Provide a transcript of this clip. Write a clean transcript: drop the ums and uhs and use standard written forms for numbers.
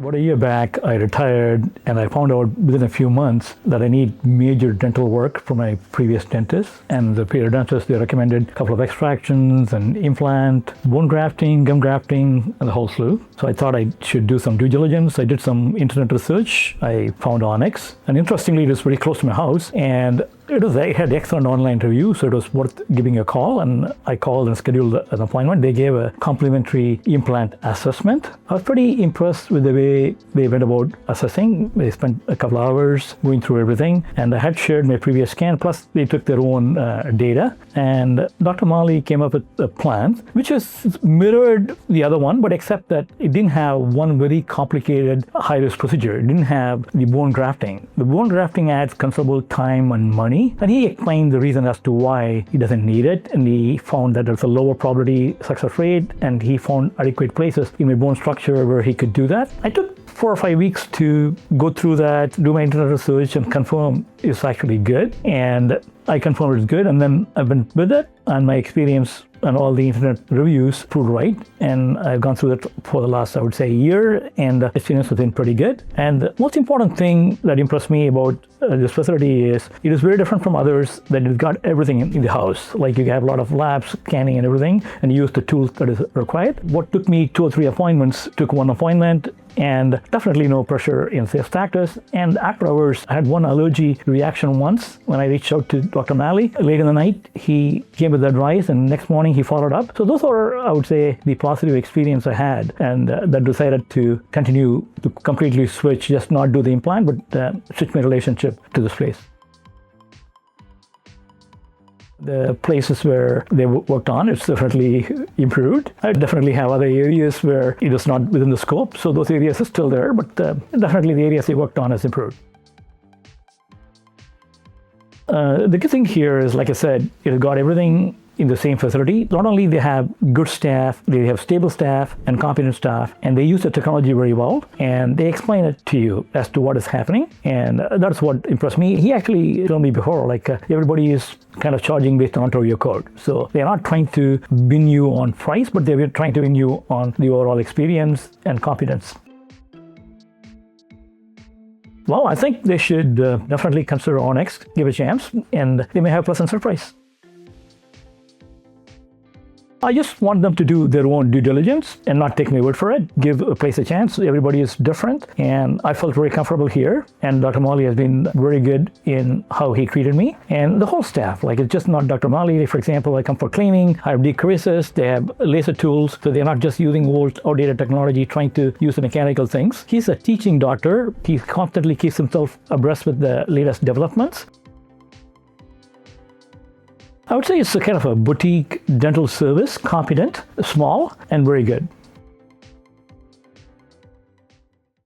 About a year back, I retired and I found out within a few months that I need major dental work from my previous dentist. And the periodontist, they recommended a couple of extractions and implant, bone grafting, gum grafting, and the whole slew. So I thought I should do some due diligence. I did some internet research. I found Onyx. And interestingly, it was very close to my house. And it had excellent online reviews, so it was worth giving a call. And I called and scheduled an appointment. They gave a complimentary implant assessment. I was pretty impressed with the way they went about assessing. They spent a couple hours going through everything. And I had shared my previous scan, plus they took their own data. And Dr. Mali came up with a plan, which is mirrored the other one, but except that it didn't have one very complicated high-risk procedure. It didn't have the bone grafting. The bone grafting adds considerable time and money. And he explained the reason as to why he doesn't need it. And he found that there's a lower probability success rate. And he found adequate places in my bone structure where he could do that. I took 4 or 5 weeks to go through that, do my internet research and confirm it's actually good. And I confirmed it's good. And then I've been with it, and my experience and all the internet reviews proved right. And I've gone through that for the last, I would say, year, and the experience has been pretty good. And the most important thing that impressed me about this facility is it is very different from others, that it's got everything in the house. Like you have a lot of labs, scanning and everything, and you use the tools that is required. What took me 2 or 3 appointments took 1 appointment, and definitely no pressure in safe factors. And after hours, I had one allergy reaction once when I reached out to Dr. Mali. Late in the night, he came with advice, and next morning he followed up. So those are, I would say, the positive experience I had, and that decided to continue to completely switch, just not do the implant, but switch my relationship to this place. The places where they worked on, it's definitely improved. I definitely have other areas where it is not within the scope, so those areas are still there, but definitely the areas they worked on has improved. The good thing here is, like I said, it got everything in the same facility. Not only they have good staff, they have stable staff and competent staff, and they use the technology very well, and they explain it to you as to what is happening, and that's what impressed me. He actually told me before, like everybody is kind of charging based on Ontario code. So they're not trying to win you on price, but they're trying to win you on the overall experience and competence. Well, I think they should definitely consider Onyx, give a chance, and they may have a pleasant surprise. I just want them to do their own due diligence and not take my word for it. Give a place a chance. Everybody is different, and I felt very comfortable here. And Dr. Mali has been very good in how he treated me, and the whole staff. Like, it's just not Dr. Mali. For example, I come for cleaning. I have decreases. They have laser tools, so they're not just using old, outdated technology, trying to use the mechanical things. He's a teaching doctor. He constantly keeps himself abreast with the latest developments. I would say it's a kind of a boutique dental service, competent, small, and very good.